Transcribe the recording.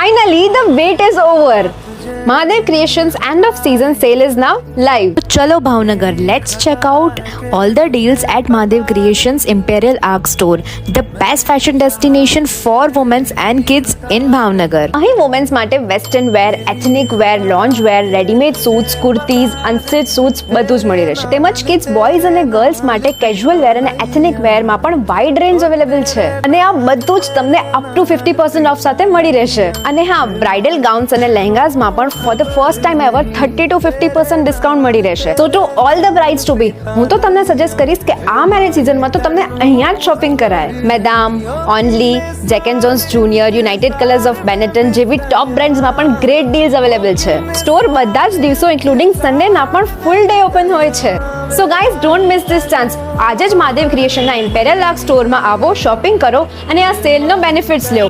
Finally, the wait is over. Mahadev Creations end of season sale is now live. Chalo Bhavnagar, let's check out all the deals at Mahadev Creations Imperial Arc Store, the best fashion destination for women and kids in Bhavnagar. અહીં women's માટે western wear, ethnic વેર, lounge વેર, readymade suits, kurtis, અનસ્ટિચ suits બધું જ મળી રહેશે. તેમજ kids, boys અને girls માટે casual વેર અને એથનિક વેરમાં પણ વાઇડ રેન્જ અવેલેબલ છે. અને આ બધું જ તમને અપ ટુ 50% ઓફ સાથે મળી રહેશે. અને હા, બ્રાઇડલ ગાઉન્સ અને લહેંગાઝમાં પણ for the first time ever 30 to 50% discount મળી રહેશે. So to all the brides to be, હું તો તમને સજેસ્ટ કરીશ કે આ મેરેજ સિઝનમાં તો તમને અહીંયા જ શોપિંગ કરાય. Madam, only, Jack and Jones junior, United Colors of Benetton જેવી ટોપ બ્રાન્ડ્સમાં પણ ગ્રેટ ડીલ્સ અવેલેબલ છે. સ્ટોર બધા જ દિવસો ઇન્ક્લુડિંગ સન્ડેના પણ ફૂલ ડે ઓપન હોય છે. So guys, don't miss this chance. આજે જ મહાદેવ ક્રિએશનના ઇમ્પેરિયલ આર્ક સ્ટોરમાં આવો, શોપિંગ કરો અને આ સેલનો બેનિફિટ્સ લો.